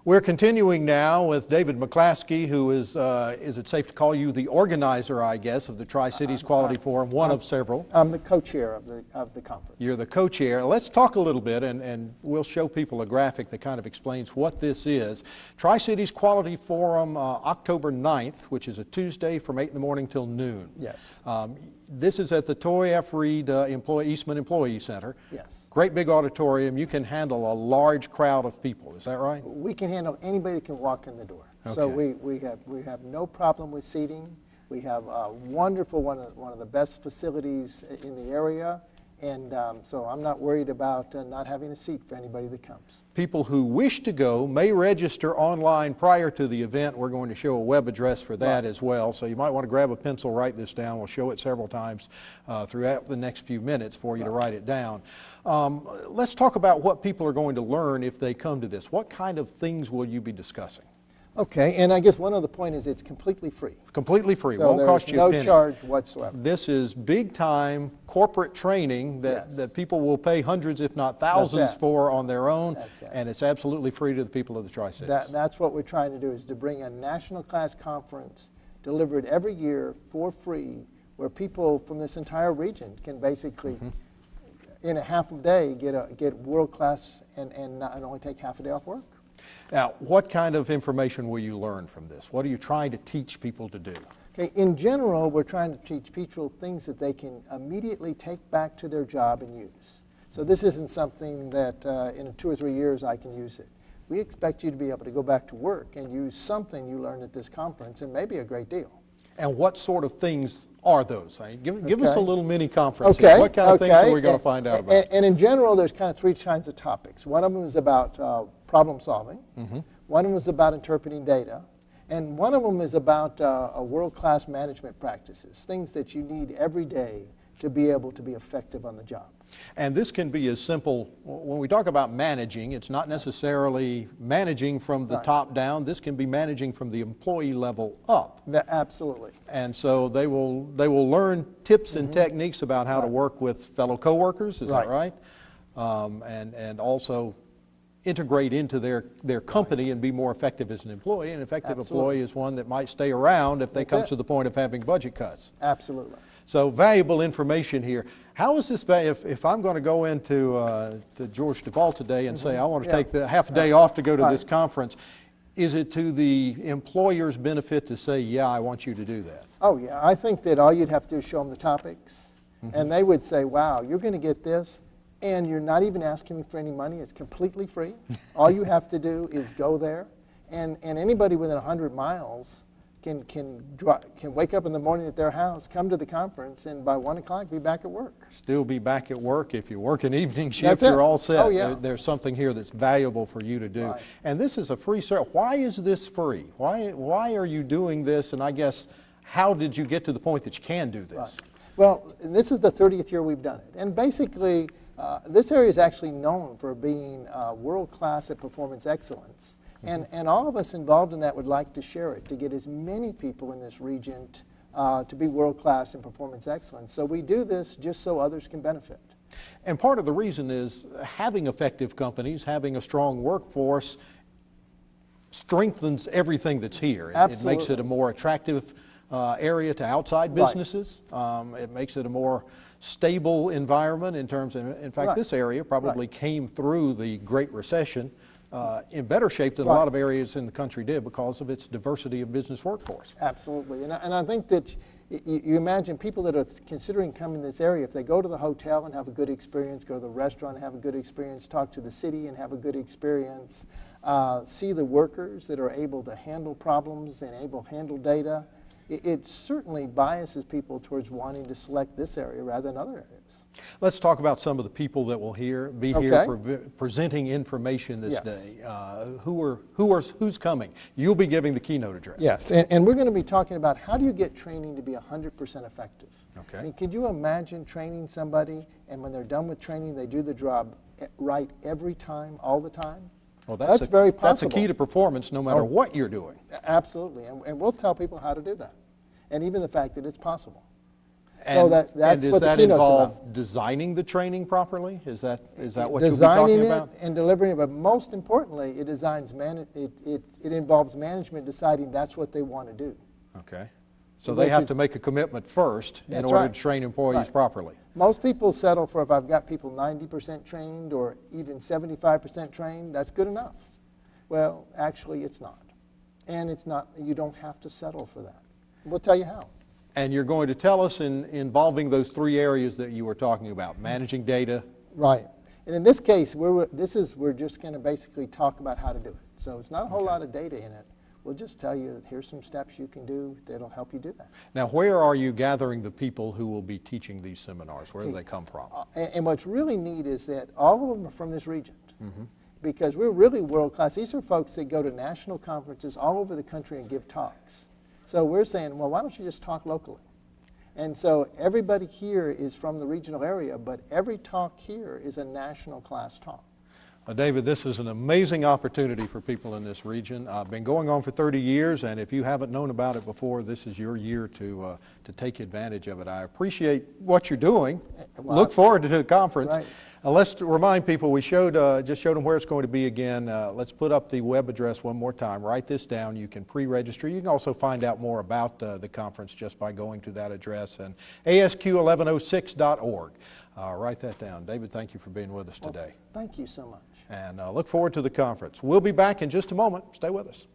We're continuing now with David McClaskey, who is it safe to call you the organizer, I guess, of the Tri-Cities Quality Forum, one of several? I'm the co-chair of the conference. You're the co-chair. Let's talk a little bit, and we'll show people a graphic that kind of explains what this is. Tri-Cities Quality Forum, October 9th, which is a Tuesday from 8 in the morning till noon. Yes. This is at the Toy F. Reed Eastman Employee Center. Yes. Great big auditorium. You can handle a large crowd of people. Is that right? We can handle anybody that can walk in the door. Okay. So we have no problem with seating. We have a wonderful, one of the best facilities in the area. And so I'm not worried about not having a seat for anybody that comes. People who wish to go may register online prior to the event. We're going to show a web address for that as well. So you might want to grab a pencil, write this down. We'll show it several times throughout the next few minutes for you to write it down. Let's talk about what people are going to learn if they come to this. What kind of things will you be discussing? Okay, and I guess one other point is it's completely free. Completely free. So won't cost you a penny. No charge whatsoever. This is big-time corporate training that people will pay hundreds, if not thousands, for on their own, and it's absolutely free to the people of the Tri-Cities. That's what we're trying to do, is to bring a national class conference delivered every year for free, where people from this entire region can basically, in a half a day, get world class and only take half a day off work. Now, what kind of information will you learn from this? What are you trying to teach people to do? Okay, in general, we're trying to teach people things that they can immediately take back to their job and use. So this isn't something that in 2 or 3 years I can use it. We expect you to be able to go back to work and use something you learned at this conference, and maybe a great deal. And what sort of things are those? Give us a little mini conference. Okay. Here. What kind of things are we going to find out about? And in general, there's kind of 3 kinds of topics. One of them is about problem solving. One of them is about interpreting data. And one of them is about world-class management practices, things that you need every day to be able to be effective on the job. And this can be as simple, when we talk about managing, it's not necessarily managing from the top down. This can be managing from the employee level up. Absolutely. And so they will learn tips and techniques about how to work with fellow coworkers, is that right? And also integrate into their company and be more effective as an employee. An effective employee is one that might stay around if they come to the point of having budget cuts. Absolutely. So valuable information here. How is this, if I'm going to go into to George Duval today and say I want to take the half a day off to go to this conference, is it to the employer's benefit to say, yeah, I want you to do that? Oh yeah, I think that all you'd have to do is show them the topics, and they would say, wow, you're going to get this, and you're not even asking me for any money. It's completely free. All you have to do is go there, and anybody within 100 miles can wake up in the morning at their house, come to the conference, and by 1 o'clock be back at work. Still be back at work. If you work an evening shift, you're all set. Oh, yeah. There's something here that's valuable for you to do. And this is a free service. Why is this free? Why are you doing this? And I guess, how did you get to the point that you can do this? Well, this is the 30th year we've done it. And basically, this area is actually known for being world-class at performance excellence. And all of us involved in that would like to share it, to get as many people in this region to be world-class in performance excellence. So we do this just so others can benefit. And part of the reason is having effective companies, having a strong workforce strengthens everything that's here. It makes it a more attractive area to outside businesses. It makes it a more stable environment in terms of, in fact, this area probably came through the Great Recession in better shape than a lot of areas in the country did because of its diversity of business workforce. Absolutely. And I think that you imagine people that are considering coming to this area, if they go to the hotel and have a good experience, go to the restaurant and have a good experience, talk to the city and have a good experience, see the workers that are able to handle problems and able to handle data, it certainly biases people towards wanting to select this area rather than other areas. Let's talk about some of the people that will be here presenting information this day. Who's coming? You'll be giving the keynote address. Yes, and we're going to be talking about how do you get training to be 100% effective. Okay. I mean, could you imagine training somebody and when they're done with training they do the job right every time, all the time? Well, that's very possible. That's a key to performance no matter what you're doing. Absolutely, and we'll tell people how to do that, and even the fact that it's possible. And, that's and does what the that keynote's involve about. designing the training properly? Is that what you'll be Designing talking it about? and delivering it, but most importantly, it involves management deciding that's what they want to do. Okay. So they have to make a commitment first in order to train employees properly. Most people settle for if I've got people 90% trained or even 75% trained, that's good enough. Well, actually, it's not. And it's not, you don't have to settle for that. We'll tell you how. And you're going to tell us involving those three areas that you were talking about, managing data. Right. And in this case, we're just going to basically talk about how to do it. So it's not a whole lot of data in it. We'll just tell you, here's some steps you can do that'll help you do that. Now, where are you gathering the people who will be teaching these seminars? Where do they come from? And what's really neat is that all of them are from this region. Because we're really world class. These are folks that go to national conferences all over the country and give talks. So we're saying, well, why don't you just talk locally? And so everybody here is from the regional area, but every talk here is a national class talk. David, this is an amazing opportunity for people in this region. Been going on for 30 years, and if you haven't known about it before, this is your year to take advantage of it. I appreciate what you're doing. Look forward to the conference. Right. Let's remind people, we just showed them where it's going to be again. Let's put up the web address one more time. Write this down. You can pre-register. You can also find out more about the conference just by going to that address, and asq1106.org. Write that down. David, thank you for being with us today. Thank you so much. And look forward to the conference. We'll be back in just a moment. Stay with us.